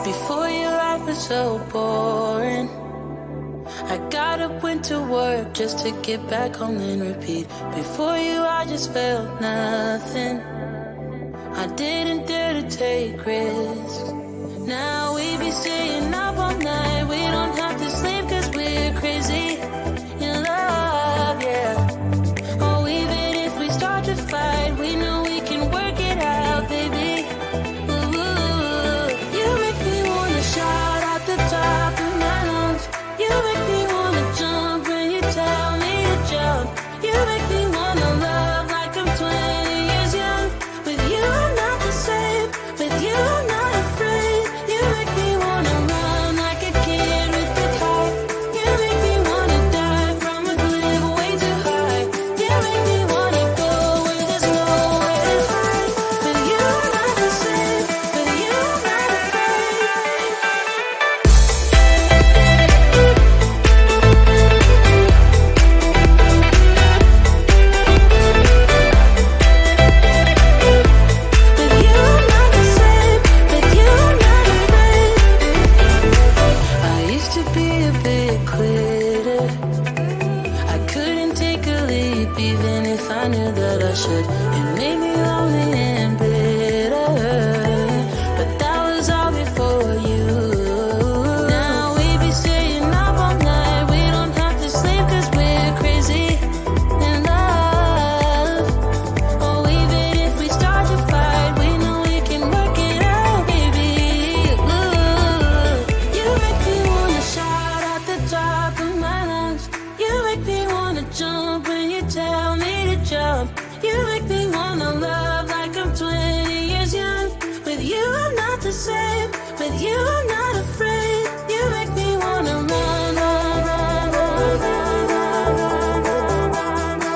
Before you, life was so boring. I got up, went to work just to get back home and repeat. Before you, I just felt nothing. I didn't dare to take risks. Now we be staying up all night. We don't have to sleep 'cause we're crazy in love, yeah. Oh, even if we start to fight, we know we can work it out, baby. Ooh, you make me wanna shout out the top of my lungs. You make me wanna jump when you tell me to jump. You make me wanna love like I'm 20 years young. With you, I'm not the same. With you, I'm not afraid. You make me wanna run like a kid with the kite. You make me wanna die from a cliff way too high. You make me wanna go where there's nowhere to hide. With you, I'm not the same. With you, I'm not afraid. With you, I'm not the same. With you, I'm not afraid. I used to be a big quitter. I couldn't take a leap even if I knew that I should. It made me lonely and bitter, but that was all before you. Now we be staying up all night. We don't have to sleep 'cause we're crazy in love. Oh, even if we start to fight, we know we can work it out, baby. Ooh, you make me wanna shout out the top of my lungs. You make me wanna jump when you tell me to jump. You make me wanna love like I'm 20 years young. With you, I'm not the same. With you, I'm not afraid. You make me wanna run, run, run, run, run, run, run, run, run,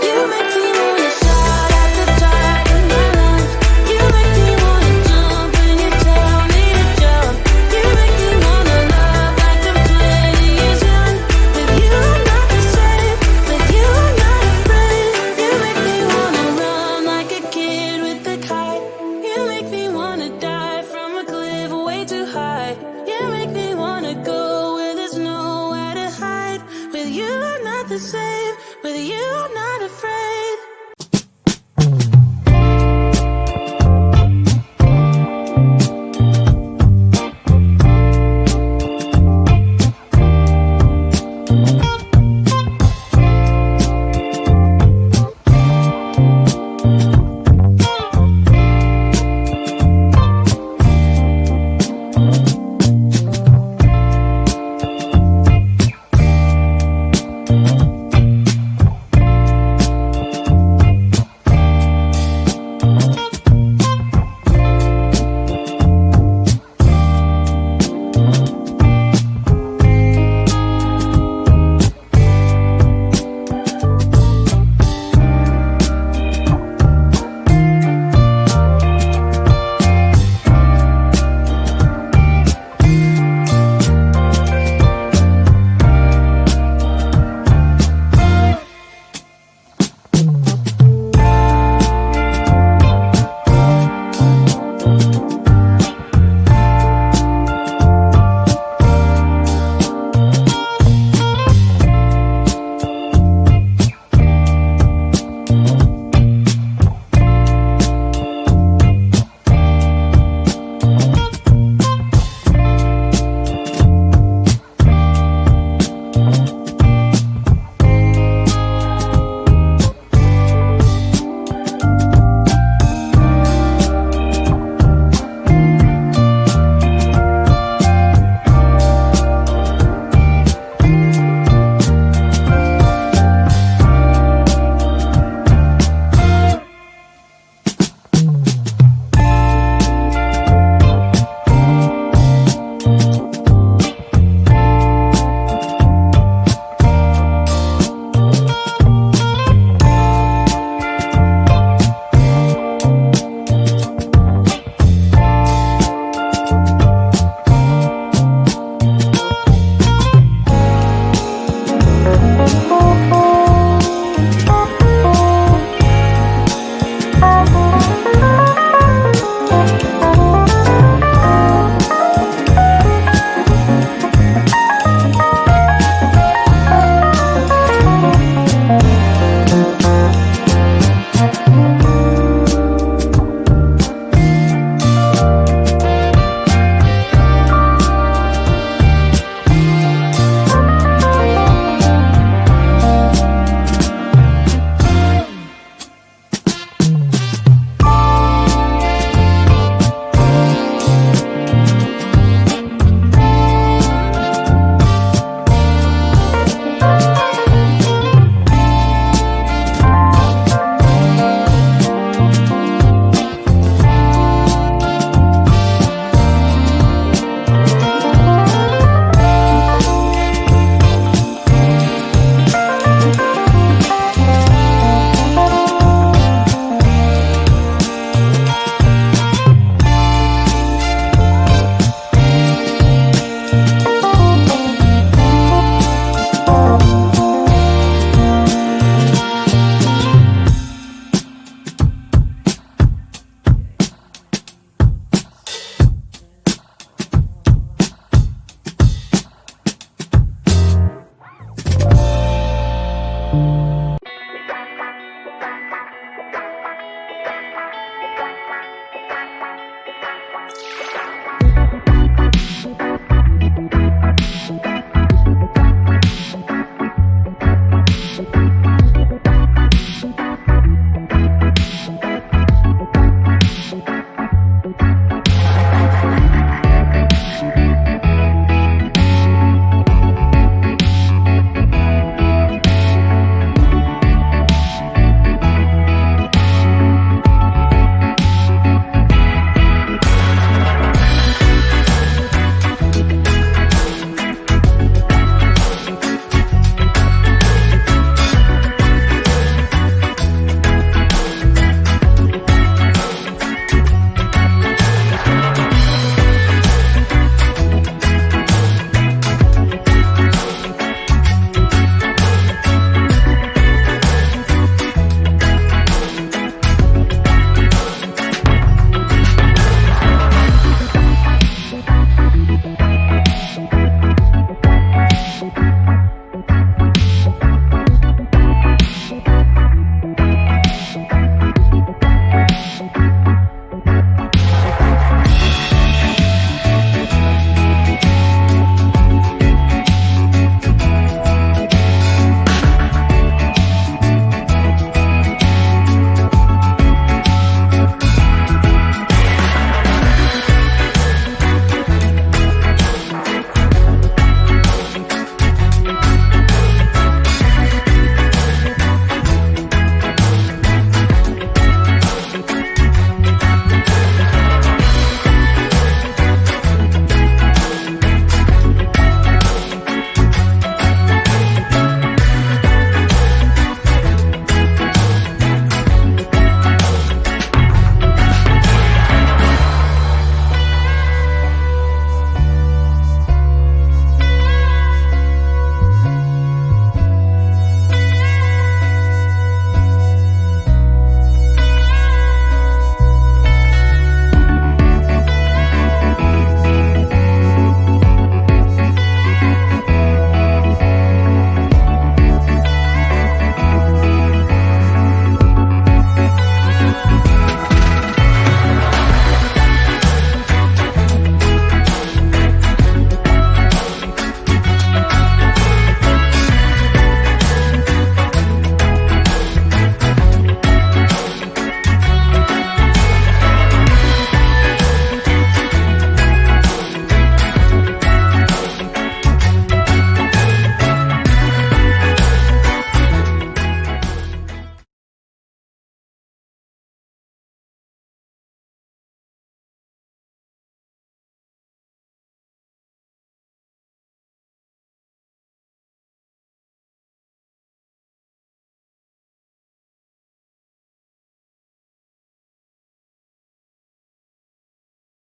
You make me wanna shout out the top of my lungs. You make me wanna jump when you tell me to jump. You make me wanna love like I'm 20 years young. With you, I'm not the same. With you, I'm not afraid. You make me wanna run like a kid with the kite. You make me wanna die from a cliff way too high. You make me wanna go where there's nowhere to hide. With you, I'm not the same. With you, I'm not afraid.